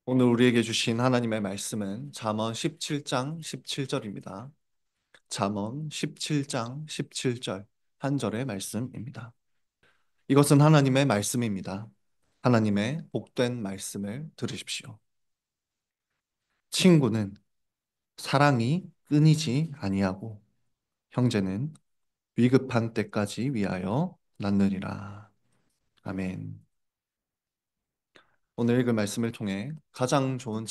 오늘 우리에게 주신 하나님의 말씀은 잠언 17장 17절입니다. 잠언 17장 17절 한 절의 말씀입니다. 이것은 하나님의 말씀입니다. 하나님의 복된 말씀을 들으십시오. 친구는 사랑이 끊이지 아니하고 형제는 위급한 때까지 위하여 낳느니라. 아멘. 오늘 읽을 말씀을 통해 가장 좋은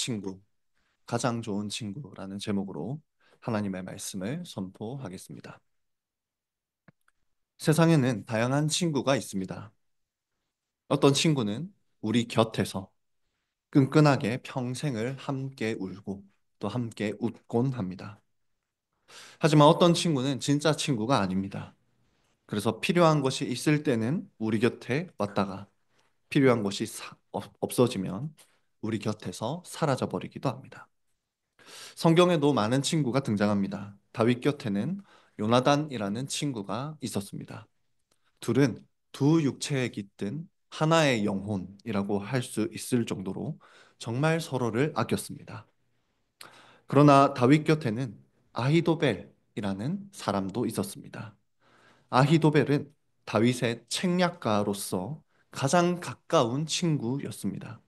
친구라는 제목으로 하나님의 말씀을 선포하겠습니다. 세상에는 다양한 친구가 있습니다. 어떤 친구는 우리 곁에서 끈끈하게 평생을 함께 울고 또 함께 웃곤 합니다. 하지만 어떤 친구는 진짜 친구가 아닙니다. 그래서 필요한 것이 있을 때는 우리 곁에 왔다가 필요한 것이 없어지면 우리 곁에서 사라져 버리기도 합니다. 성경에도 많은 친구가 등장합니다. 다윗 곁에는 요나단이라는 친구가 있었습니다. 둘은 두 육체에 깃든 하나의 영혼이라고 할 수 있을 정도로 정말 서로를 아꼈습니다. 그러나 다윗 곁에는 아히도벨이라는 사람도 있었습니다. 아히도벨은 다윗의 책략가로서 가장 가까운 친구였습니다.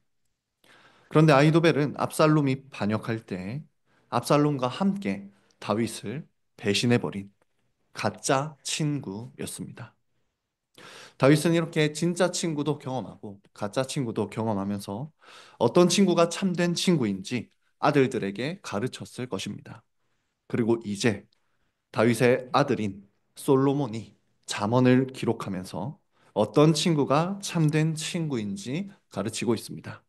그런데 아히도벨은 압살롬이 반역할 때 압살롬과 함께 다윗을 배신해버린 가짜 친구였습니다. 다윗은 이렇게 진짜 친구도 경험하고 가짜 친구도 경험하면서 어떤 친구가 참된 친구인지 아들들에게 가르쳤을 것입니다. 그리고 이제 다윗의 아들인 솔로몬이 잠언을 기록하면서 어떤 친구가 참된 친구인지 가르치고 있습니다.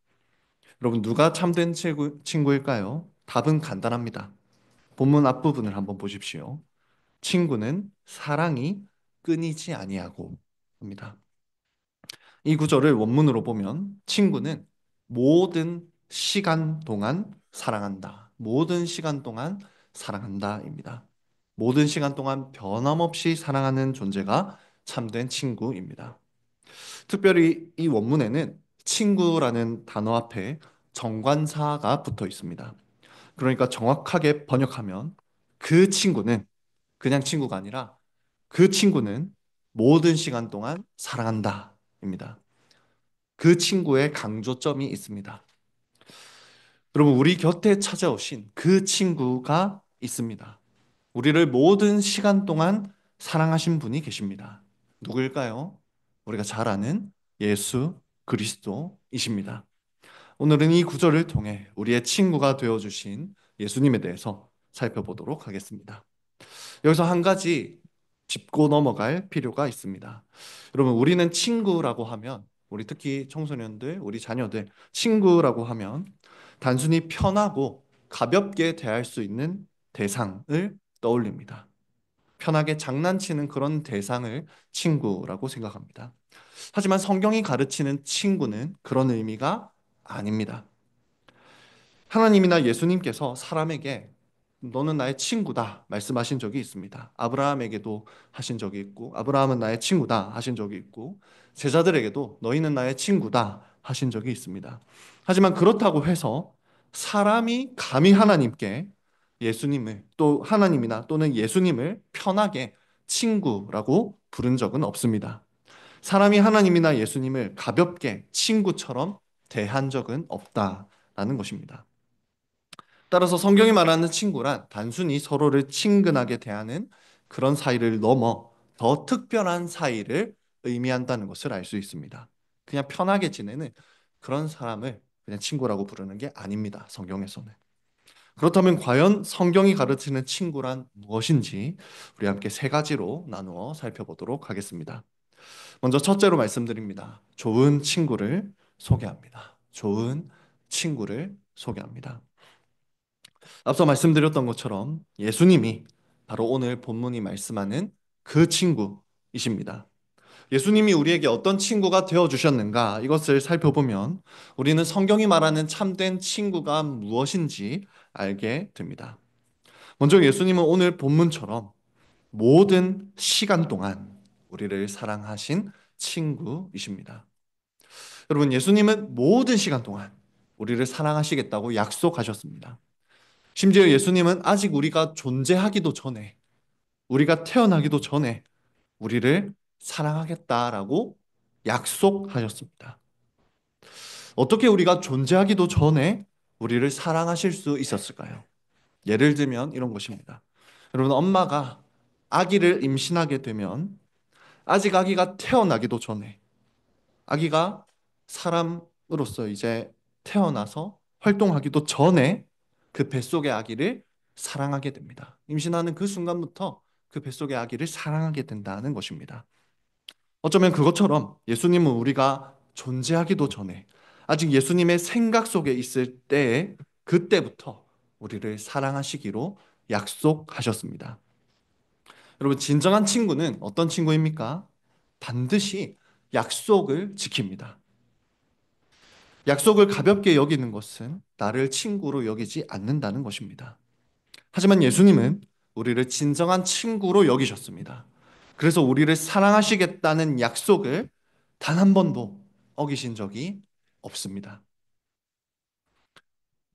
여러분, 누가 참된 친구일까요? 답은 간단합니다. 본문 앞부분을 한번 보십시오. 친구는 사랑이 끊이지 아니하고 합니다. 이 구절을 원문으로 보면 친구는 모든 시간 동안 사랑한다. 모든 시간 동안 사랑한다입니다. 모든 시간 동안 변함없이 사랑하는 존재가 참된 친구입니다. 특별히 이 원문에는 친구라는 단어 앞에 정관사가 붙어 있습니다. 그러니까 정확하게 번역하면 그 친구는 그냥 친구가 아니라 그 친구는 모든 시간 동안 사랑한다입니다. 그 친구의 강조점이 있습니다. 여러분, 우리 곁에 찾아오신 그 친구가 있습니다. 우리를 모든 시간 동안 사랑하신 분이 계십니다. 누구일까요? 우리가 잘 아는 예수 그리스도이십니다. 오늘은 이 구절을 통해 우리의 친구가 되어주신 예수님에 대해서 살펴보도록 하겠습니다. 여기서 한 가지 짚고 넘어갈 필요가 있습니다. 여러분, 우리는 친구라고 하면, 우리 특히 청소년들, 우리 자녀들, 친구라고 하면 단순히 편하고 가볍게 대할 수 있는 대상을 떠올립니다. 편하게 장난치는 그런 대상을 친구라고 생각합니다. 하지만 성경이 가르치는 친구는 그런 의미가 아닙니다. 하나님이나 예수님께서 사람에게 너는 나의 친구다 말씀하신 적이 있습니다. 아브라함에게도 하신 적이 있고 아브라함은 나의 친구다 하신 적이 있고 제자들에게도 너희는 나의 친구다 하신 적이 있습니다. 하지만 그렇다고 해서 사람이 감히 하나님께 예수님을 또 하나님이나 또는 예수님을 편하게 친구라고 부른 적은 없습니다. 사람이 하나님이나 예수님을 가볍게 친구처럼 대한 적은 없다라는 것입니다. 따라서 성경이 말하는 친구란 단순히 서로를 친근하게 대하는 그런 사이를 넘어 더 특별한 사이를 의미한다는 것을 알 수 있습니다. 그냥 편하게 지내는 그런 사람을 그냥 친구라고 부르는 게 아닙니다. 성경에서는. 그렇다면 과연 성경이 가르치는 친구란 무엇인지 우리 함께 세 가지로 나누어 살펴보도록 하겠습니다. 먼저 첫째로 말씀드립니다. 좋은 친구를 소개합니다. 좋은 친구를 소개합니다. 앞서 말씀드렸던 것처럼 예수님이 바로 오늘 본문이 말씀하는 그 친구이십니다. 예수님이 우리에게 어떤 친구가 되어 주셨는가 이것을 살펴보면 우리는 성경이 말하는 참된 친구가 무엇인지 알게 됩니다. 먼저 예수님은 오늘 본문처럼 모든 시간 동안 우리를 사랑하신 친구이십니다. 여러분, 예수님은 모든 시간 동안 우리를 사랑하시겠다고 약속하셨습니다. 심지어 예수님은 아직 우리가 존재하기도 전에, 우리가 태어나기도 전에 우리를 사랑하겠다라고 약속하셨습니다. 어떻게 우리가 존재하기도 전에 우리를 사랑하실 수 있었을까요? 예를 들면 이런 것입니다. 여러분, 엄마가 아기를 임신하게 되면 아직 아기가 태어나기도 전에 아기가 사람으로서 이제 태어나서 활동하기도 전에 그 뱃속의 아기를 사랑하게 됩니다. 임신하는 그 순간부터 그 뱃속의 아기를 사랑하게 된다는 것입니다. 어쩌면 그것처럼 예수님은 우리가 존재하기도 전에 아직 예수님의 생각 속에 있을 때에 그때부터 우리를 사랑하시기로 약속하셨습니다. 여러분, 진정한 친구는 어떤 친구입니까? 반드시 약속을 지킵니다. 약속을 가볍게 여기는 것은 나를 친구로 여기지 않는다는 것입니다. 하지만 예수님은 우리를 진정한 친구로 여기셨습니다. 그래서 우리를 사랑하시겠다는 약속을 단 한 번도 어기신 적이 없습니다.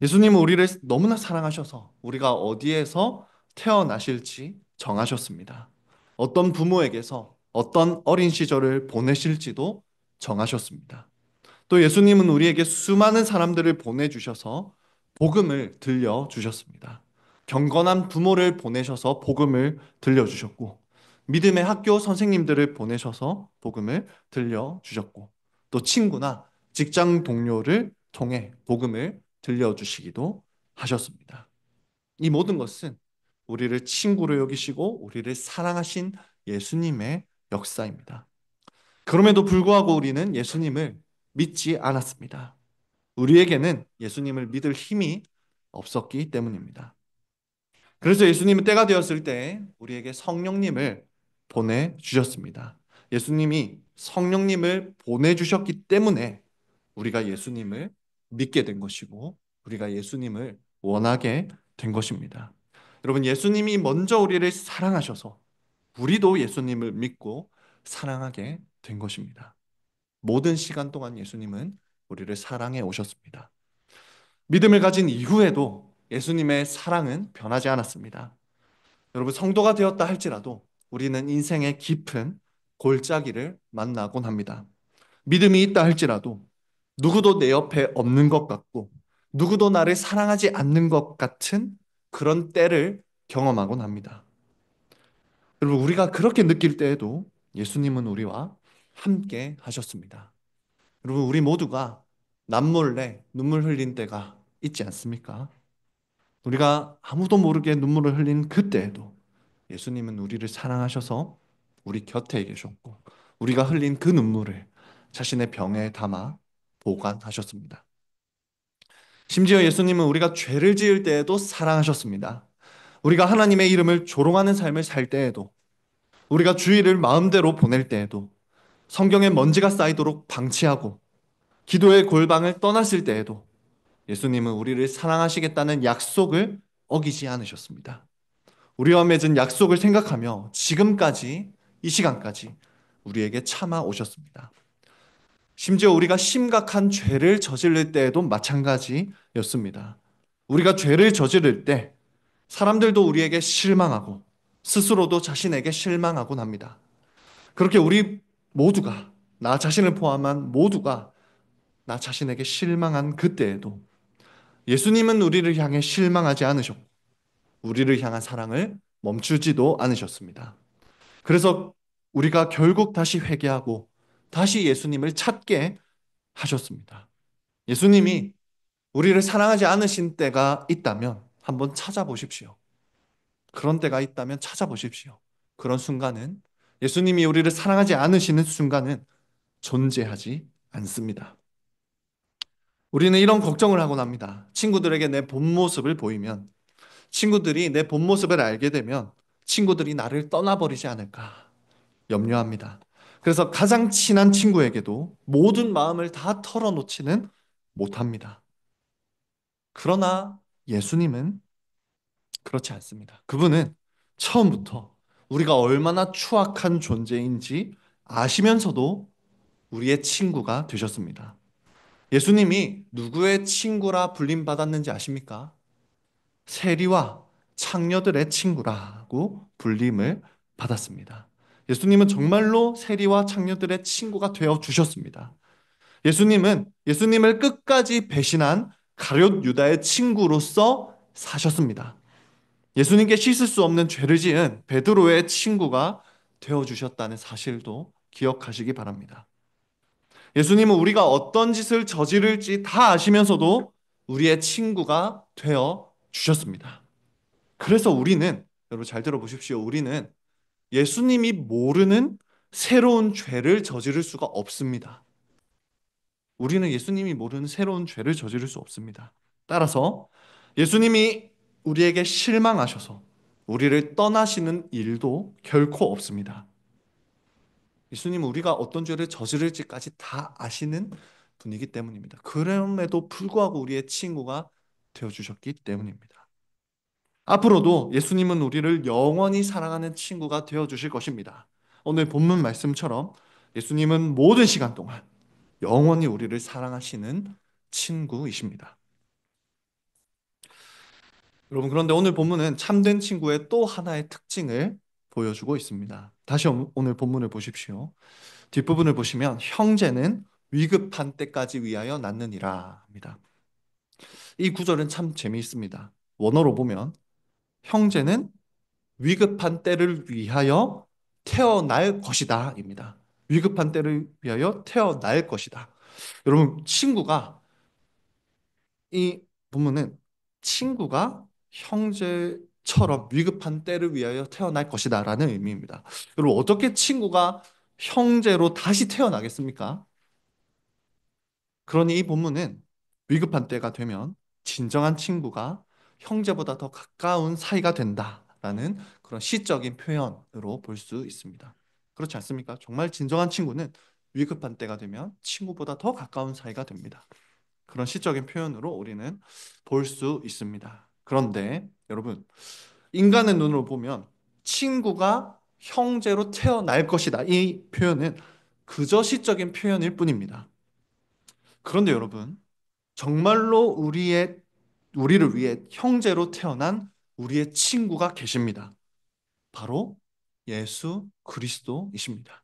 예수님은 우리를 너무나 사랑하셔서 우리가 어디에서 태어나실지 정하셨습니다. 어떤 부모에게서 어떤 어린 시절을 보내실지도 정하셨습니다. 또 예수님은 우리에게 수많은 사람들을 보내주셔서 복음을 들려주셨습니다. 경건한 부모를 보내셔서 복음을 들려주셨고, 믿음의 학교 선생님들을 보내셔서 복음을 들려주셨고, 또 친구나 직장 동료를 통해 복음을 들려주시기도 하셨습니다. 이 모든 것은 우리를 친구로 여기시고 우리를 사랑하신 예수님의 역사입니다. 그럼에도 불구하고 우리는 예수님을 믿지 않았습니다. 우리에게는 예수님을 믿을 힘이 없었기 때문입니다. 그래서 예수님은 때가 되었을 때 우리에게 성령님을 보내주셨습니다. 예수님이 성령님을 보내주셨기 때문에 우리가 예수님을 믿게 된 것이고 우리가 예수님을 원하게 된 것입니다. 여러분, 예수님이 먼저 우리를 사랑하셔서 우리도 예수님을 믿고 사랑하게 된 것입니다. 모든 시간 동안 예수님은 우리를 사랑해 오셨습니다. 믿음을 가진 이후에도 예수님의 사랑은 변하지 않았습니다. 여러분, 성도가 되었다 할지라도 우리는 인생의 깊은 골짜기를 만나곤 합니다. 믿음이 있다 할지라도 누구도 내 옆에 없는 것 같고 누구도 나를 사랑하지 않는 것 같은 그런 때를 경험하곤 합니다. 여러분, 우리가 그렇게 느낄 때에도 예수님은 우리와 함께 하셨습니다. 여러분, 우리 모두가 남몰래 눈물 흘린 때가 있지 않습니까? 우리가 아무도 모르게 눈물을 흘린 그때에도 예수님은 우리를 사랑하셔서 우리 곁에 계셨고 우리가 흘린 그 눈물을 자신의 병에 담아 보관하셨습니다. 심지어 예수님은 우리가 죄를 지을 때에도 사랑하셨습니다. 우리가 하나님의 이름을 조롱하는 삶을 살 때에도 우리가 주일을 마음대로 보낼 때에도 성경에 먼지가 쌓이도록 방치하고 기도의 골방을 떠났을 때에도 예수님은 우리를 사랑하시겠다는 약속을 어기지 않으셨습니다. 우리와 맺은 약속을 생각하며 지금까지, 이 시간까지 우리에게 참아 오셨습니다. 심지어 우리가 심각한 죄를 저지를 때에도 마찬가지였습니다. 우리가 죄를 저지를 때 사람들도 우리에게 실망하고 스스로도 자신에게 실망하곤 합니다. 그렇게 우리 모두가, 나 자신을 포함한 모두가 나 자신에게 실망한 그때에도 예수님은 우리를 향해 실망하지 않으셨고 우리를 향한 사랑을 멈추지도 않으셨습니다. 그래서 우리가 결국 다시 회개하고 다시 예수님을 찾게 하셨습니다. 예수님이 우리를 사랑하지 않으신 때가 있다면 한번 찾아보십시오. 그런 때가 있다면 찾아보십시오. 그런 순간은 예수님이 우리를 사랑하지 않으시는 순간은 존재하지 않습니다. 우리는 이런 걱정을 하곤 합니다. 친구들에게 내 본 모습을 보이면 친구들이 내 본 모습을 알게 되면 친구들이 나를 떠나버리지 않을까 염려합니다. 그래서 가장 친한 친구에게도 모든 마음을 다 털어놓지는 못합니다. 그러나 예수님은 그렇지 않습니다. 그분은 처음부터 우리가 얼마나 추악한 존재인지 아시면서도 우리의 친구가 되셨습니다. 예수님이 누구의 친구라 불림받았는지 아십니까? 세리와 창녀들의 친구라고 불림을 받았습니다. 예수님은 정말로 세리와 창녀들의 친구가 되어 주셨습니다. 예수님은 예수님을 끝까지 배신한 가룟 유다의 친구로서 사셨습니다. 예수님께 씻을 수 없는 죄를 지은 베드로의 친구가 되어 주셨다는 사실도 기억하시기 바랍니다. 예수님은 우리가 어떤 짓을 저지를지 다 아시면서도 우리의 친구가 되어 주셨습니다. 그래서 우리는, 여러분 잘 들어보십시오. 우리는 예수님이 모르는 새로운 죄를 저지를 수가 없습니다. 우리는 예수님이 모르는 새로운 죄를 저지를 수 없습니다. 따라서 예수님이 우리에게 실망하셔서 우리를 떠나시는 일도 결코 없습니다. 예수님은 우리가 어떤 죄를 저지를지까지 다 아시는 분이기 때문입니다. 그럼에도 불구하고 우리의 친구가 되어주셨기 때문입니다. 앞으로도 예수님은 우리를 영원히 사랑하는 친구가 되어주실 것입니다. 오늘 본문 말씀처럼 예수님은 모든 시간 동안 영원히 우리를 사랑하시는 친구이십니다. 여러분, 그런데 오늘 본문은 참된 친구의 또 하나의 특징을 보여주고 있습니다. 다시 오늘 본문을 보십시오. 뒷부분을 보시면 형제는 위급한 때까지 위하여 낳느니라 합니다. 이 구절은 참 재미있습니다. 원어로 보면 형제는 위급한 때를 위하여 태어날 것이다 입니다. 위급한 때를 위하여 태어날 것이다. 여러분, 이 본문은 친구가 형제처럼 위급한 때를 위하여 태어날 것이다 라는 의미입니다. 여러분, 어떻게 친구가 형제로 다시 태어나겠습니까? 그러니 이 본문은 위급한 때가 되면 진정한 친구가 형제보다 더 가까운 사이가 된다라는 그런 시적인 표현으로 볼 수 있습니다. 그렇지 않습니까? 정말 진정한 친구는 위급한 때가 되면 친구보다 더 가까운 사이가 됩니다. 그런 시적인 표현으로 우리는 볼 수 있습니다. 그런데 여러분, 인간의 눈으로 보면 친구가 형제로 태어날 것이다. 이 표현은 그저 시적인 표현일 뿐입니다. 그런데 여러분, 정말로 우리를 위해 형제로 태어난 우리의 친구가 계십니다. 바로 예수 그리스도이십니다.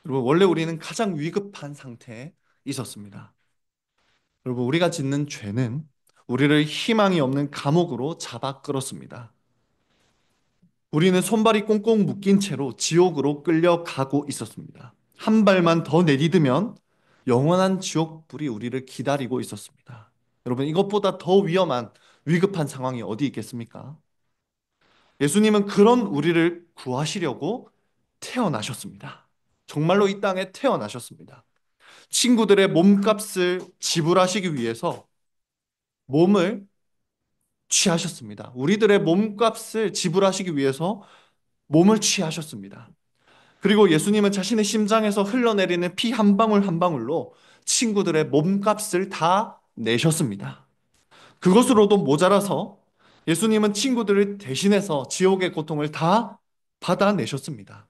여러분, 원래 우리는 가장 위급한 상태에 있었습니다. 여러분, 우리가 짓는 죄는 우리를 희망이 없는 감옥으로 잡아 끌었습니다. 우리는 손발이 꽁꽁 묶인 채로 지옥으로 끌려가고 있었습니다. 한 발만 더 내디디면 영원한 지옥불이 우리를 기다리고 있었습니다. 여러분, 이것보다 더 위험한 위급한 상황이 어디 있겠습니까? 예수님은 그런 우리를 구하시려고 태어나셨습니다. 정말로 이 땅에 태어나셨습니다. 친구들의 몸값을 지불하시기 위해서 몸을 취하셨습니다. 우리들의 몸값을 지불하시기 위해서 몸을 취하셨습니다. 그리고 예수님은 자신의 심장에서 흘러내리는 피 한 방울 한 방울로 친구들의 몸값을 다 내셨습니다. 그것으로도 모자라서 예수님은 친구들을 대신해서 지옥의 고통을 다 받아내셨습니다.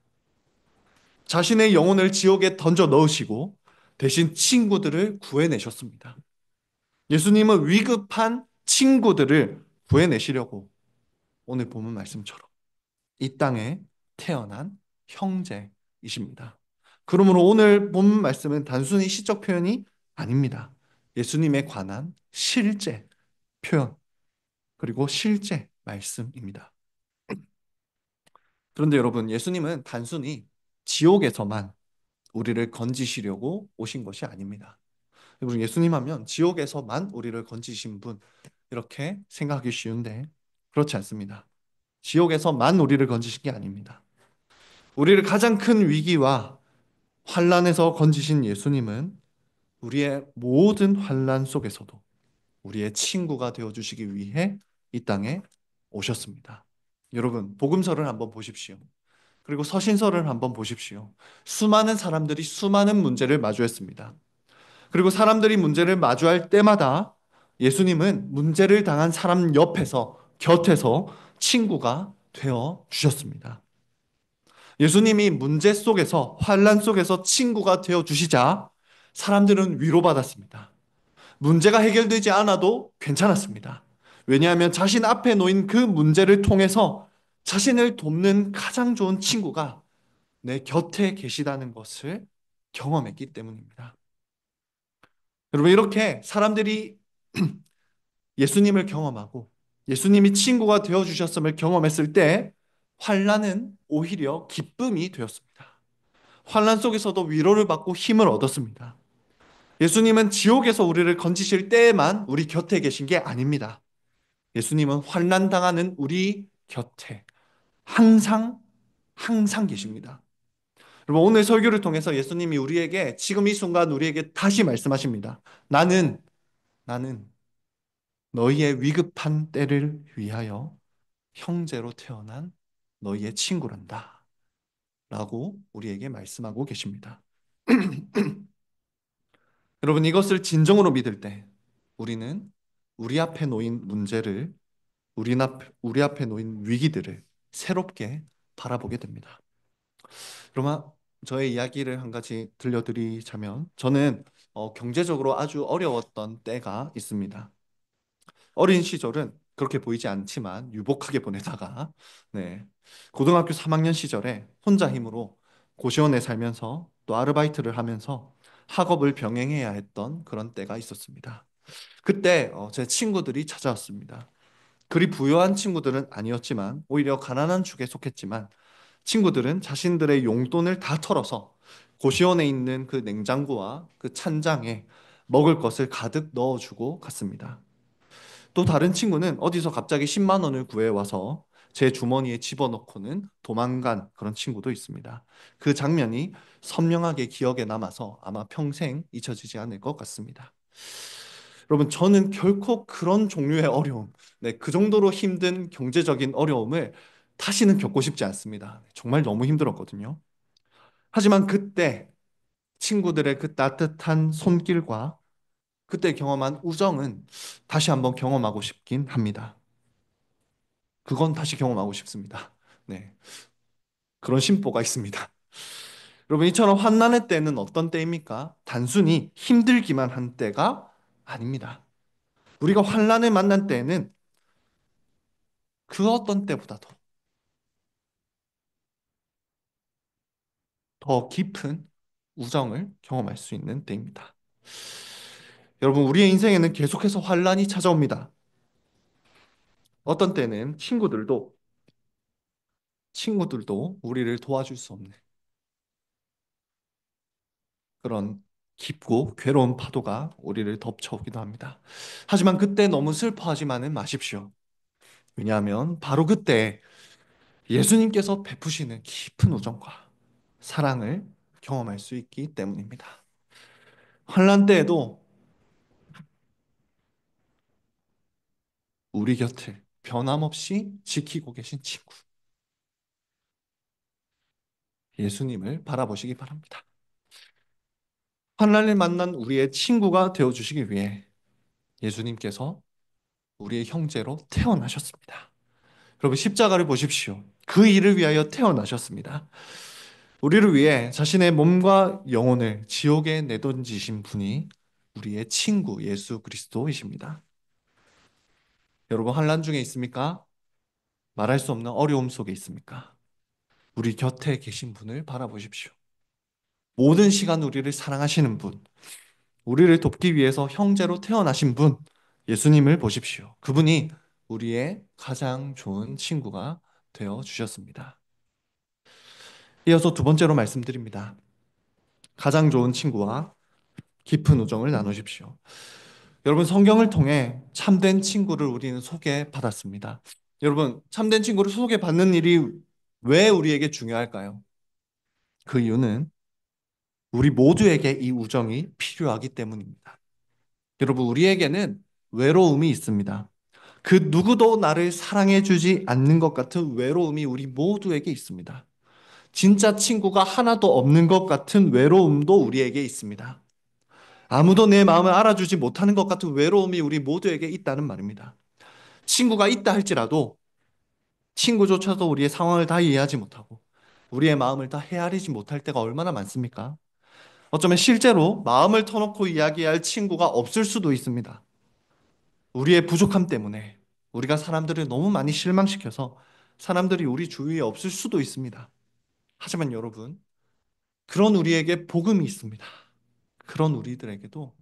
자신의 영혼을 지옥에 던져 넣으시고 대신 친구들을 구해내셨습니다. 예수님은 위급한 친구들을 구해내시려고 오늘 본문 말씀처럼 이 땅에 태어난 형제이십니다. 그러므로 오늘 본문 말씀은 단순히 시적 표현이 아닙니다. 예수님에 관한 실제 표현, 그리고 실제 말씀입니다. 그런데 여러분, 예수님은 단순히 지옥에서만 우리를 건지시려고 오신 것이 아닙니다. 여러분, 예수님 하면 지옥에서만 우리를 건지신 분, 이렇게 생각하기 쉬운데 그렇지 않습니다. 지옥에서만 우리를 건지신 게 아닙니다. 우리를 가장 큰 위기와 환란에서 건지신 예수님은 우리의 모든 환란 속에서도 우리의 친구가 되어 주시기 위해 이 땅에 오셨습니다. 여러분, 복음서를 한번 보십시오. 그리고 서신서를 한번 보십시오. 수많은 사람들이 수많은 문제를 마주했습니다. 그리고 사람들이 문제를 마주할 때마다 예수님은 문제를 당한 사람 옆에서, 곁에서 친구가 되어 주셨습니다. 예수님이 문제 속에서, 환란 속에서 친구가 되어 주시자 사람들은 위로받았습니다. 문제가 해결되지 않아도 괜찮았습니다. 왜냐하면 자신 앞에 놓인 그 문제를 통해서 자신을 돕는 가장 좋은 친구가 내 곁에 계시다는 것을 경험했기 때문입니다. 여러분, 이렇게 사람들이 예수님을 경험하고 예수님이 친구가 되어 주셨음을 경험했을 때 환난은 오히려 기쁨이 되었습니다. 환난 속에서도 위로를 받고 힘을 얻었습니다. 예수님은 지옥에서 우리를 건지실 때에만 우리 곁에 계신 게 아닙니다. 예수님은 환난 당하는 우리 곁에 항상 항상 계십니다. 여러분, 오늘 설교를 통해서 예수님이 우리에게 지금 이 순간 우리에게 다시 말씀하십니다. 나는 너희의 위급한 때를 위하여 형제로 태어난 너희의 친구란다. 라고 우리에게 말씀하고 계십니다. 여러분, 이것을 진정으로 믿을 때 우리는 우리 앞에 놓인 문제를, 우리 앞에 놓인 위기들을 새롭게 바라보게 됩니다. 그러면 저의 이야기를 한 가지 들려드리자면, 저는 경제적으로 아주 어려웠던 때가 있습니다. 어린 시절은 그렇게 보이지 않지만 유복하게 보내다가, 네, 고등학교 3학년 시절에 혼자 힘으로 고시원에 살면서 또 아르바이트를 하면서 학업을 병행해야 했던 그런 때가 있었습니다. 그때 제 친구들이 찾아왔습니다. 그리 부유한 친구들은 아니었지만 오히려 가난한 축에 속했지만, 친구들은 자신들의 용돈을 다 털어서 고시원에 있는 그 냉장고와 그 찬장에 먹을 것을 가득 넣어주고 갔습니다. 또 다른 친구는 어디서 갑자기 10만 원을 구해와서 제 주머니에 집어넣고는 도망간 그런 친구도 있습니다. 그 장면이 선명하게 기억에 남아서 아마 평생 잊혀지지 않을 것 같습니다. 여러분, 저는 결코 그런 종류의 어려움, 네, 그 정도로 힘든 경제적인 어려움을 다시는 겪고 싶지 않습니다. 정말 너무 힘들었거든요. 하지만 그때 친구들의 그 따뜻한 손길과 그때 경험한 우정은 다시 한번 경험하고 싶긴 합니다. 그건 다시 경험하고 싶습니다. 네, 그런 심보가 있습니다. 여러분, 이처럼 환난의 때는 어떤 때입니까? 단순히 힘들기만 한 때가 아닙니다. 우리가 환난을 만난 때에는 그 어떤 때보다도 더 깊은 우정을 경험할 수 있는 때입니다. 여러분, 우리의 인생에는 계속해서 환난이 찾아옵니다. 어떤 때는 친구들도 우리를 도와줄 수 없는 그런 깊고 괴로운 파도가 우리를 덮쳐오기도 합니다. 하지만 그때 너무 슬퍼하지만은 마십시오. 왜냐하면 바로 그때 예수님께서 베푸시는 깊은 우정과 사랑을 경험할 수 있기 때문입니다. 환난 때에도 우리 곁을 변함없이 지키고 계신 친구, 예수님을 바라보시기 바랍니다. 환난을 만난 우리의 친구가 되어 주시기 위해 예수님께서 우리의 형제로 태어나셨습니다. 여러분, 십자가를 보십시오. 그 일을 위하여 태어나셨습니다. 우리를 위해 자신의 몸과 영혼을 지옥에 내던지신 분이 우리의 친구 예수 그리스도이십니다. 여러분, 환난 중에 있습니까? 말할 수 없는 어려움 속에 있습니까? 우리 곁에 계신 분을 바라보십시오. 모든 시간 우리를 사랑하시는 분, 우리를 돕기 위해서 형제로 태어나신 분, 예수님을 보십시오. 그분이 우리의 가장 좋은 친구가 되어 주셨습니다. 이어서 두 번째로 말씀드립니다. 가장 좋은 친구와 깊은 우정을 나누십시오. 여러분, 성경을 통해 참된 친구를 우리는 소개받았습니다. 여러분, 참된 친구를 소개받는 일이 왜 우리에게 중요할까요? 그 이유는 우리 모두에게 이 우정이 필요하기 때문입니다. 여러분, 우리에게는 외로움이 있습니다. 그 누구도 나를 사랑해주지 않는 것 같은 외로움이 우리 모두에게 있습니다. 진짜 친구가 하나도 없는 것 같은 외로움도 우리에게 있습니다. 아무도 내 마음을 알아주지 못하는 것 같은 외로움이 우리 모두에게 있다는 말입니다. 친구가 있다 할지라도 친구조차도 우리의 상황을 다 이해하지 못하고 우리의 마음을 다 헤아리지 못할 때가 얼마나 많습니까? 어쩌면 실제로 마음을 터놓고 이야기할 친구가 없을 수도 있습니다. 우리의 부족함 때문에 우리가 사람들을 너무 많이 실망시켜서 사람들이 우리 주위에 없을 수도 있습니다. 하지만 여러분, 그런 우리에게 복음이 있습니다. 그런 우리들에게도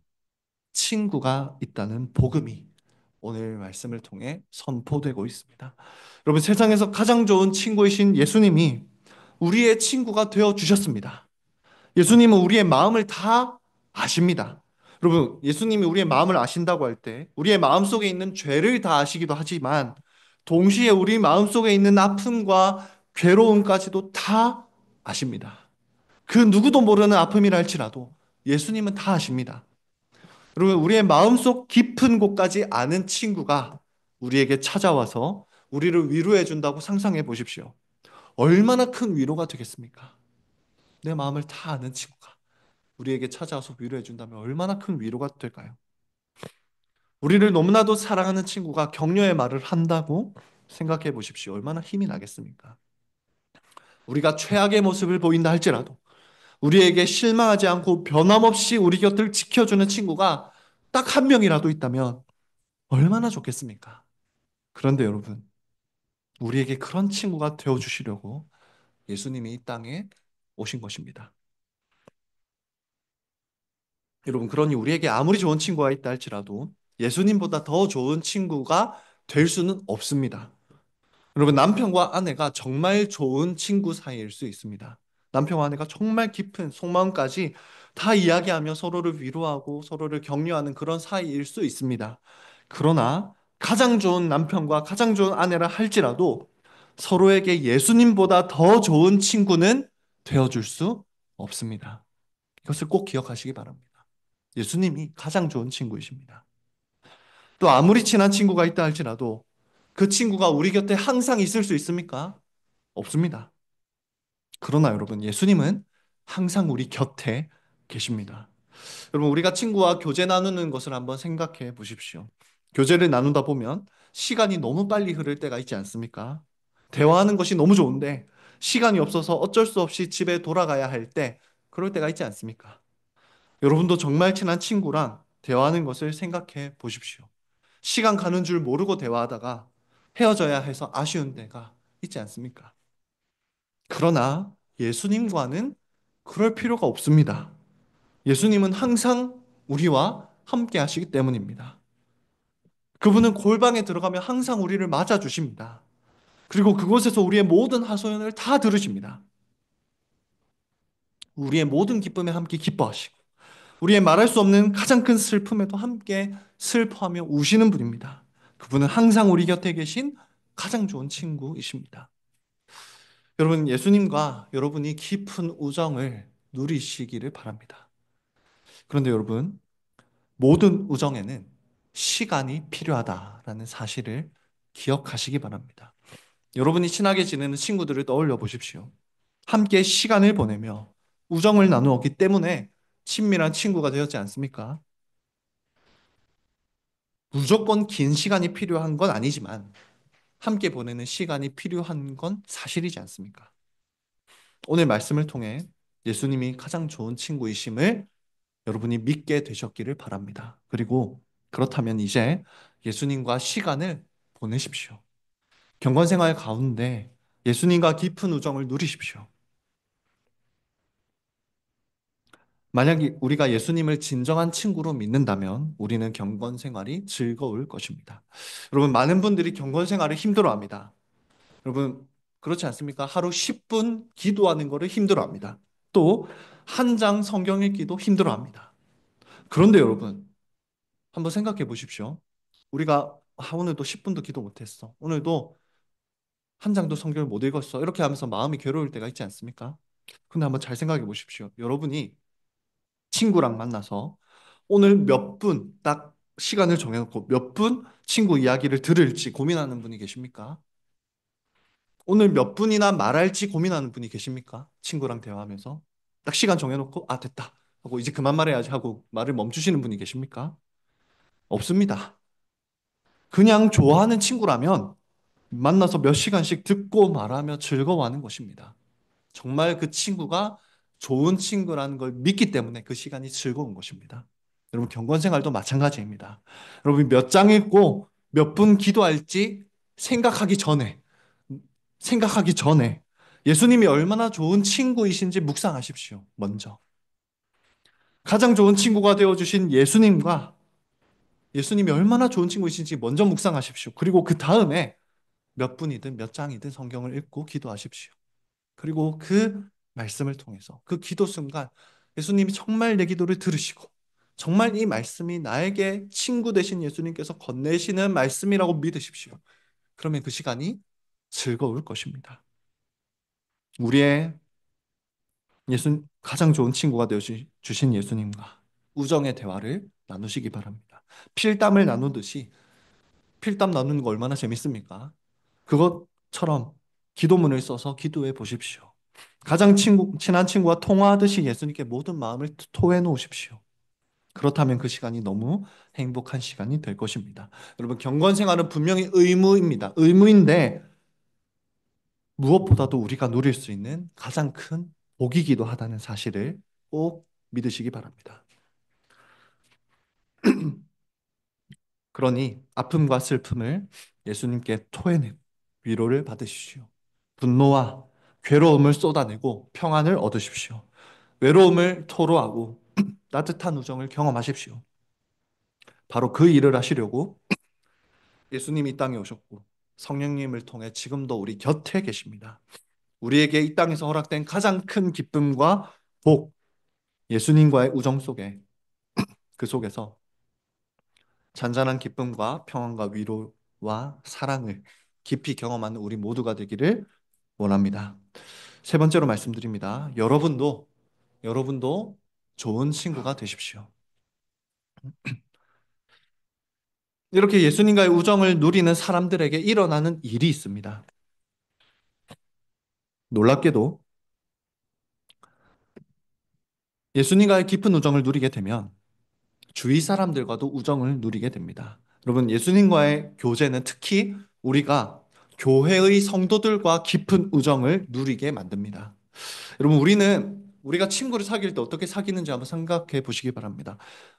친구가 있다는 복음이 오늘 말씀을 통해 선포되고 있습니다. 여러분, 세상에서 가장 좋은 친구이신 예수님이 우리의 친구가 되어 주셨습니다. 예수님은 우리의 마음을 다 아십니다. 여러분, 예수님이 우리의 마음을 아신다고 할 때 우리의 마음 속에 있는 죄를 다 아시기도 하지만 동시에 우리 마음 속에 있는 아픔과 괴로움까지도 다 아십니다. 그 누구도 모르는 아픔이라 할지라도 예수님은 다 아십니다. 여러분, 우리의 마음속 깊은 곳까지 아는 친구가 우리에게 찾아와서 우리를 위로해 준다고 상상해 보십시오. 얼마나 큰 위로가 되겠습니까? 내 마음을 다 아는 친구가 우리에게 찾아와서 위로해 준다면 얼마나 큰 위로가 될까요? 우리를 너무나도 사랑하는 친구가 격려의 말을 한다고 생각해 보십시오. 얼마나 힘이 나겠습니까? 우리가 최악의 모습을 보인다 할지라도 우리에게 실망하지 않고 변함없이 우리 곁을 지켜주는 친구가 딱 한 명이라도 있다면 얼마나 좋겠습니까? 그런데 여러분, 우리에게 그런 친구가 되어 주시려고 예수님이 이 땅에 오신 것입니다. 여러분, 그러니 우리에게 아무리 좋은 친구가 있다 할지라도 예수님보다 더 좋은 친구가 될 수는 없습니다. 여러분, 남편과 아내가 정말 좋은 친구 사이일 수 있습니다. 남편과 아내가 정말 깊은 속마음까지 다 이야기하며 서로를 위로하고 서로를 격려하는 그런 사이일 수 있습니다. 그러나 가장 좋은 남편과 가장 좋은 아내라 할지라도 서로에게 예수님보다 더 좋은 친구는 되어줄 수 없습니다. 이것을 꼭 기억하시기 바랍니다. 예수님이 가장 좋은 친구이십니다. 또 아무리 친한 친구가 있다 할지라도 그 친구가 우리 곁에 항상 있을 수 있습니까? 없습니다. 그러나 여러분, 예수님은 항상 우리 곁에 계십니다. 여러분, 우리가 친구와 교제 나누는 것을 한번 생각해 보십시오. 교제를 나누다 보면 시간이 너무 빨리 흐를 때가 있지 않습니까? 대화하는 것이 너무 좋은데 시간이 없어서 어쩔 수 없이 집에 돌아가야 할 때 그럴 때가 있지 않습니까? 여러분도 정말 친한 친구랑 대화하는 것을 생각해 보십시오. 시간 가는 줄 모르고 대화하다가 헤어져야 해서 아쉬운 때가 있지 않습니까? 그러나 예수님과는 그럴 필요가 없습니다. 예수님은 항상 우리와 함께 하시기 때문입니다. 그분은 골방에 들어가면 항상 우리를 맞아주십니다. 그리고 그곳에서 우리의 모든 하소연을 다 들으십니다. 우리의 모든 기쁨에 함께 기뻐하시고 우리의 말할 수 없는 가장 큰 슬픔에도 함께 슬퍼하며 우시는 분입니다. 그분은 항상 우리 곁에 계신 가장 좋은 친구이십니다. 여러분, 예수님과 여러분이 깊은 우정을 누리시기를 바랍니다. 그런데 여러분, 모든 우정에는 시간이 필요하다라는 사실을 기억하시기 바랍니다. 여러분이 친하게 지내는 친구들을 떠올려 보십시오. 함께 시간을 보내며 우정을 나누었기 때문에 친밀한 친구가 되었지 않습니까? 무조건 긴 시간이 필요한 건 아니지만 함께 보내는 시간이 필요한 건 사실이지 않습니까? 오늘 말씀을 통해 예수님이 가장 좋은 친구이심을 여러분이 믿게 되셨기를 바랍니다. 그리고 그렇다면 이제 예수님과 시간을 보내십시오. 경건생활 가운데 예수님과 깊은 우정을 누리십시오. 만약 우리가 예수님을 진정한 친구로 믿는다면 우리는 경건생활이 즐거울 것입니다. 여러분, 많은 분들이 경건생활을 힘들어합니다. 여러분, 그렇지 않습니까? 하루 10분 기도하는 거를 힘들어합니다. 또 한 장 성경 읽기도 힘들어합니다. 그런데 여러분, 한번 생각해 보십시오. 우리가 오늘도 10분도 기도 못했어. 오늘도 한 장도 성경을 못 읽었어. 이렇게 하면서 마음이 괴로울 때가 있지 않습니까? 근데 한번 잘 생각해 보십시오. 여러분이 친구랑 만나서 오늘 몇 분 딱 시간을 정해놓고 몇 분 친구 이야기를 들을지 고민하는 분이 계십니까? 오늘 몇 분이나 말할지 고민하는 분이 계십니까? 친구랑 대화하면서 딱 시간 정해놓고 아 됐다 하고 이제 그만 말해야지 하고 말을 멈추시는 분이 계십니까? 없습니다. 그냥 좋아하는 친구라면 만나서 몇 시간씩 듣고 말하며 즐거워하는 것입니다. 정말 그 친구가 좋은 친구라는 걸 믿기 때문에 그 시간이 즐거운 것입니다. 여러분, 경건 생활도 마찬가지입니다. 여러분, 몇 장 읽고 몇 분 기도할지 생각하기 전에, 생각하기 전에 예수님이 얼마나 좋은 친구이신지 묵상하십시오. 먼저. 가장 좋은 친구가 되어주신 예수님이 얼마나 좋은 친구이신지 먼저 묵상하십시오. 그리고 그 다음에 몇 분이든 몇 장이든 성경을 읽고 기도하십시오. 그리고 그 말씀을 통해서 그 기도 순간 예수님이 정말 내 기도를 들으시고 정말 이 말씀이 나에게 친구 되신 예수님께서 건네시는 말씀이라고 믿으십시오. 그러면 그 시간이 즐거울 것입니다. 우리의 가장 좋은 친구가 되어 주신 예수님과 우정의 대화를 나누시기 바랍니다. 필담을 나누듯이 필담 나누는 거 얼마나 재밌습니까? 그것처럼 기도문을 써서 기도해 보십시오. 가장 친한 친구와 통화하듯이 예수님께 모든 마음을 토해 놓으십시오. 그렇다면 그 시간이 너무 행복한 시간이 될 것입니다. 여러분, 경건 생활은 분명히 의무입니다. 의무인데 무엇보다도 우리가 누릴 수 있는 가장 큰 복이기도 하다는 사실을 꼭 믿으시기 바랍니다. 그러니 아픔과 슬픔을 예수님께 토해내고 위로를 받으십시오. 분노와 괴로움을 쏟아내고 평안을 얻으십시오. 외로움을 토로하고 따뜻한 우정을 경험하십시오. 바로 그 일을 하시려고 예수님이 이 땅에 오셨고 성령님을 통해 지금도 우리 곁에 계십니다. 우리에게 이 땅에서 허락된 가장 큰 기쁨과 복, 예수님과의 우정 속에 그 속에서 잔잔한 기쁨과 평안과 위로와 사랑을 깊이 경험하는 우리 모두가 되기를 원합니다. 세 번째로 말씀드립니다. 여러분도 좋은 친구가 되십시오. 이렇게 예수님과의 우정을 누리는 사람들에게 일어나는 일이 있습니다. 놀랍게도 예수님과의 깊은 우정을 누리게 되면 주위 사람들과도 우정을 누리게 됩니다. 여러분, 예수님과의 교제는 특히 우리가 교회의 성도들과 깊은 우정을 누리게 만듭니다. 여러분, 우리가 친구를 사귈 때 어떻게 사귀는지 한번 생각해 보시기 바랍니다.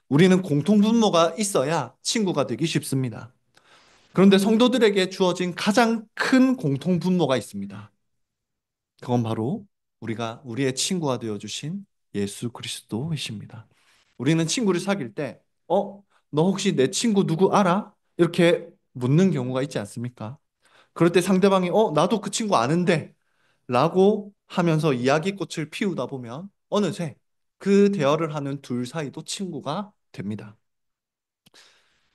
우리는 공통분모가 있어야 친구가 되기 쉽습니다. 그런데 성도들에게 주어진 가장 큰 공통분모가 있습니다. 그건 바로 우리의 친구가 되어 주신 예수 그리스도이십니다. 우리는 친구를 사귈 때, 너 혹시 내 친구 누구 알아? 이렇게 묻는 경우가 있지 않습니까? 그럴 때 상대방이, 나도 그 친구 아는데, 라고 하면서 이야기꽃을 피우다 보면 어느새 그 대화를 하는 둘 사이도 친구가 됩니다.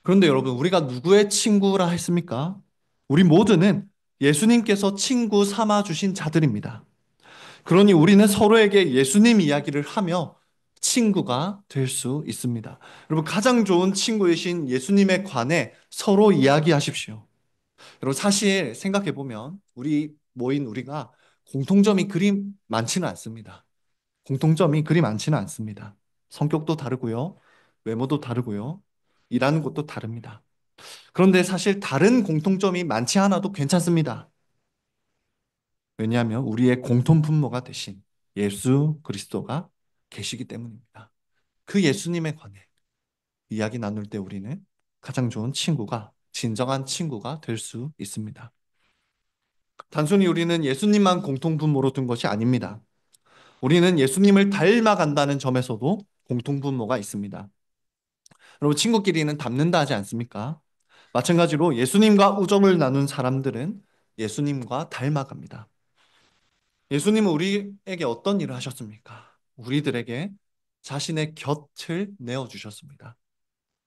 그런데 여러분, 우리가 누구의 친구라 했습니까? 우리 모두는 예수님께서 친구 삼아 주신 자들입니다. 그러니 우리는 서로에게 예수님 이야기를 하며 친구가 될 수 있습니다. 여러분, 가장 좋은 친구이신 예수님에 관해 서로 이야기하십시오. 여러분, 사실 생각해 보면 우리가 공통점이 그리 많지는 않습니다. 공통점이 그리 많지는 않습니다. 성격도 다르고요. 외모도 다르고요. 일하는 곳도 다릅니다. 그런데 사실 다른 공통점이 많지 않아도 괜찮습니다. 왜냐하면 우리의 공통 분모가 되신 예수 그리스도가 계시기 때문입니다. 그 예수님에 관해 이야기 나눌 때 우리는 가장 좋은 진정한 친구가 될 수 있습니다. 단순히 우리는 예수님만 공통 분모로 둔 것이 아닙니다. 우리는 예수님을 닮아간다는 점에서도 공통 분모가 있습니다. 여러분, 친구끼리는 닮는다 하지 않습니까? 마찬가지로 예수님과 우정을 나눈 사람들은 예수님과 닮아갑니다. 예수님은 우리에게 어떤 일을 하셨습니까? 우리들에게 자신의 곁을 내어주셨습니다.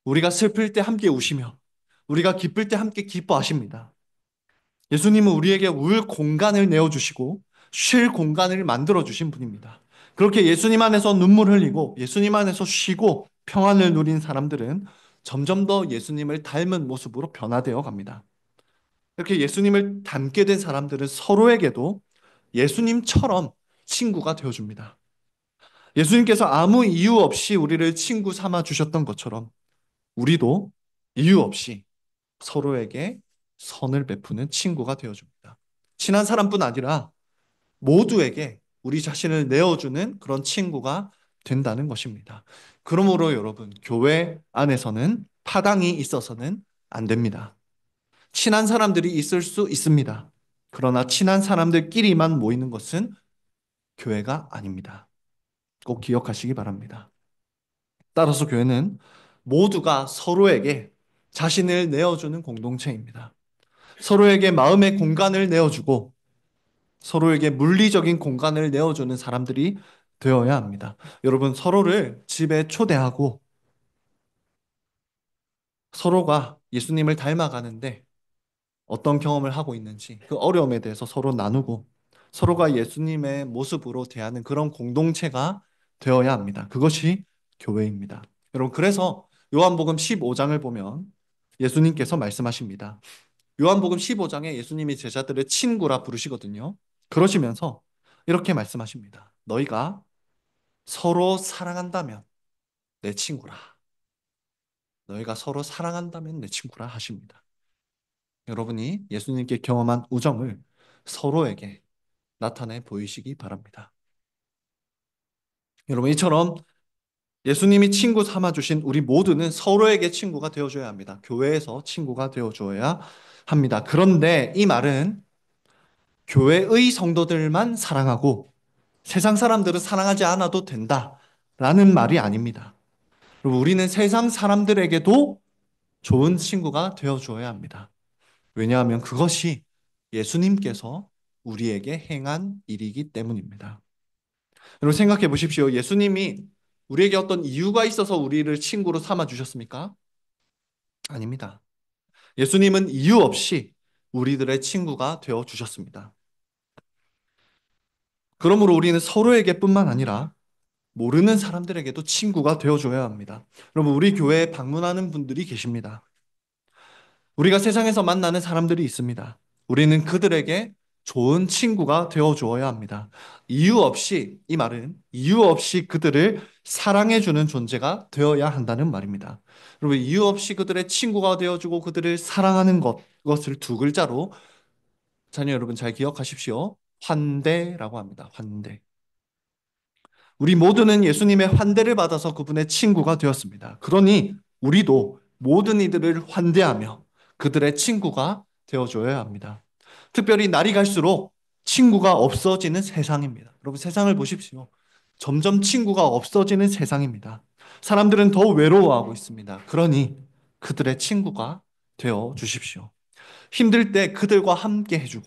우리가 슬플 때 함께 우시며 우리가 기쁠 때 함께 기뻐하십니다. 예수님은 우리에게 울 공간을 내어주시고 쉴 공간을 만들어주신 분입니다. 그렇게 예수님 안에서 눈물 흘리고 예수님 안에서 쉬고 평안을 누린 사람들은 점점 더 예수님을 닮은 모습으로 변화되어 갑니다. 이렇게 예수님을 닮게 된 사람들은 서로에게도 예수님처럼 친구가 되어줍니다. 예수님께서 아무 이유 없이 우리를 친구 삼아 주셨던 것처럼 우리도 이유 없이 서로에게 선을 베푸는 친구가 되어줍니다. 친한 사람뿐 아니라 모두에게 우리 자신을 내어주는 그런 친구가 된다는 것입니다. 그러므로 여러분, 교회 안에서는 파당이 있어서는 안 됩니다. 친한 사람들이 있을 수 있습니다. 그러나 친한 사람들끼리만 모이는 것은 교회가 아닙니다. 꼭 기억하시기 바랍니다. 따라서 교회는 모두가 서로에게 자신을 내어주는 공동체입니다. 서로에게 마음의 공간을 내어주고 서로에게 물리적인 공간을 내어주는 사람들이 되어야 합니다. 여러분, 서로를 집에 초대하고 서로가 예수님을 닮아가는데 어떤 경험을 하고 있는지 그 어려움에 대해서 서로 나누고 서로가 예수님의 모습으로 대하는 그런 공동체가 되어야 합니다. 그것이 교회입니다. 여러분, 그래서 요한복음 15장을 보면 예수님께서 말씀하십니다. 요한복음 15장에 예수님이 제자들을 친구라 부르시거든요. 그러시면서 이렇게 말씀하십니다. 너희가 서로 사랑한다면 내 친구라. 너희가 서로 사랑한다면 내 친구라 하십니다. 여러분이 예수님께 경험한 우정을 서로에게 나타내 보이시기 바랍니다. 여러분, 이처럼 예수님이 친구 삼아주신 우리 모두는 서로에게 친구가 되어줘야 합니다. 교회에서 친구가 되어줘야 합니다. 그런데 이 말은 교회의 성도들만 사랑하고 세상 사람들은 사랑하지 않아도 된다라는 말이 아닙니다. 그리고 우리는 세상 사람들에게도 좋은 친구가 되어줘야 합니다. 왜냐하면 그것이 예수님께서 우리에게 행한 일이기 때문입니다. 여러분 생각해 보십시오. 예수님이 우리에게 어떤 이유가 있어서 우리를 친구로 삼아 주셨습니까? 아닙니다. 예수님은 이유 없이 우리들의 친구가 되어 주셨습니다. 그러므로 우리는 서로에게뿐만 아니라 모르는 사람들에게도 친구가 되어줘야 합니다. 여러분, 우리 교회에 방문하는 분들이 계십니다. 우리가 세상에서 만나는 사람들이 있습니다. 우리는 그들에게 좋은 친구가 되어 주어야 합니다. 이유 없이, 이 말은 이유 없이 그들을 사랑해주는 존재가 되어야 한다는 말입니다. 여러분, 이유 없이 그들의 친구가 되어주고 그들을 사랑하는 그것을 두 글자로 자녀 여러분 잘 기억하십시오. 환대라고 합니다. 환대. 우리 모두는 예수님의 환대를 받아서 그분의 친구가 되었습니다. 그러니 우리도 모든 이들을 환대하며 그들의 친구가 되어줘야 합니다. 특별히 날이 갈수록 친구가 없어지는 세상입니다. 여러분 세상을 보십시오. 점점 친구가 없어지는 세상입니다. 사람들은 더 외로워하고 있습니다. 그러니 그들의 친구가 되어 주십시오. 힘들 때 그들과 함께 해주고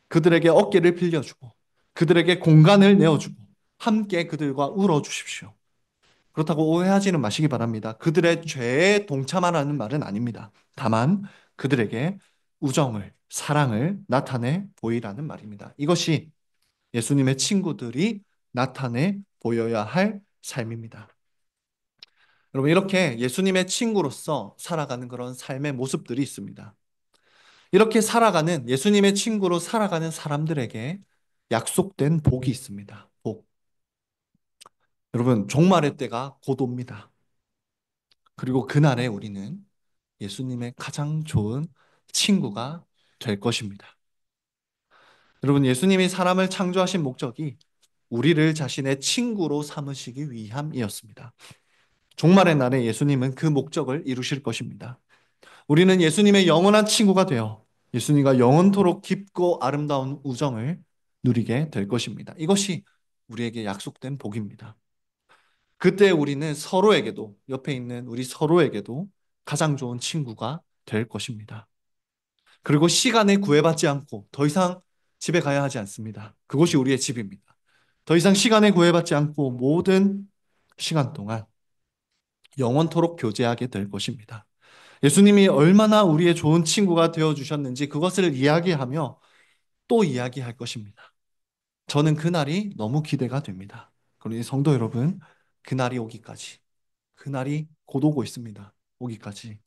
그들에게 어깨를 빌려주고 그들에게 공간을 내어주고 함께 그들과 울어주십시오. 그렇다고 오해하지는 마시기 바랍니다. 그들의 죄에 동참하라는 말은 아닙니다. 다만 그들에게 우정을, 사랑을 나타내 보이라는 말입니다. 이것이 예수님의 친구들이 나타내 보여야 할 삶입니다. 여러분, 이렇게 예수님의 친구로서 살아가는 그런 삶의 모습들이 있습니다. 이렇게 살아가는, 예수님의 친구로 살아가는 사람들에게 약속된 복이 있습니다. 복. 여러분, 종말의 때가 곧 옵니다. 그리고 그날에 우리는 예수님의 가장 좋은 친구가 될 것입니다. 여러분, 예수님이 사람을 창조하신 목적이 우리를 자신의 친구로 삼으시기 위함이었습니다. 종말의 날에 예수님은 그 목적을 이루실 것입니다. 우리는 예수님의 영원한 친구가 되어 예수님과 영원토록 깊고 아름다운 우정을 누리게 될 것입니다. 이것이 우리에게 약속된 복입니다. 그때 우리는 서로에게도, 옆에 있는 우리 서로에게도 가장 좋은 친구가 될 것입니다. 그리고 시간에 구애받지 않고 더 이상 집에 가야 하지 않습니다. 그것이 우리의 집입니다. 더 이상 시간에 구애받지 않고 모든 시간 동안 영원토록 교제하게 될 것입니다. 예수님이 얼마나 우리의 좋은 친구가 되어 주셨는지 그것을 이야기하며 또 이야기할 것입니다. 저는 그날이 너무 기대가 됩니다. 그러니 성도 여러분, 그날이 오기까지, 그날이 곧 오고 있습니다. 오기까지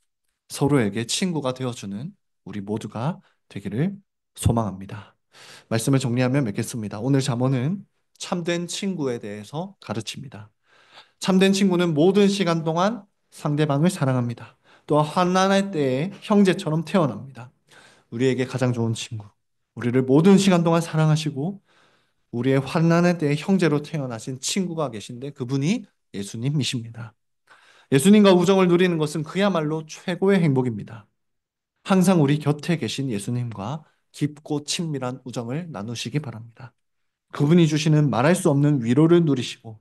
서로에게 친구가 되어주는 우리 모두가 되기를 소망합니다. 말씀을 정리하면 맺겠습니다. 오늘 잠언은 참된 친구에 대해서 가르칩니다. 참된 친구는 모든 시간 동안 상대방을 사랑합니다. 또한 환난의 때에 형제처럼 태어납니다. 우리에게 가장 좋은 친구. 우리를 모든 시간 동안 사랑하시고 우리의 환난의 때에 형제로 태어나신 친구가 계신데 그분이 예수님이십니다. 예수님과 우정을 누리는 것은 그야말로 최고의 행복입니다. 항상 우리 곁에 계신 예수님과 깊고 친밀한 우정을 나누시기 바랍니다. 그분이 주시는 말할 수 없는 위로를 누리시고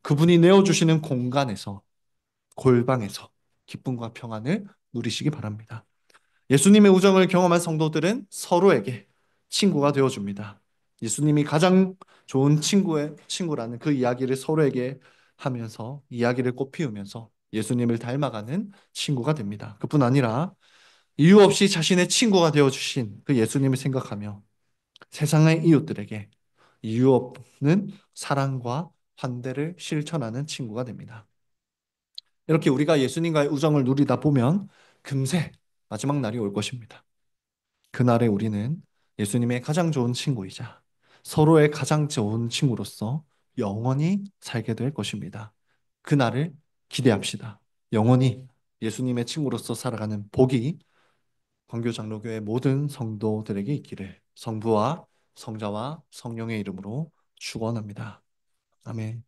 그분이 내어주시는 공간에서 골방에서 기쁨과 평안을 누리시기 바랍니다. 예수님의 우정을 경험한 성도들은 서로에게 친구가 되어줍니다. 예수님이 가장 좋은 친구라는 그 이야기를 서로에게 하면서 이야기를 꽃피우면서 예수님을 닮아가는 친구가 됩니다. 그뿐 아니라 이유 없이 자신의 친구가 되어주신 그 예수님을 생각하며 세상의 이웃들에게 이유 없는 사랑과 환대를 실천하는 친구가 됩니다. 이렇게 우리가 예수님과의 우정을 누리다 보면 금세 마지막 날이 올 것입니다. 그날에 우리는 예수님의 가장 좋은 친구이자 서로의 가장 좋은 친구로서 영원히 살게 될 것입니다. 그날을 기대합시다. 영원히 예수님의 친구로서 살아가는 복이 광교장로교회 모든 성도들에게 있기를 성부와 성자와 성령의 이름으로 축원합니다. 아멘.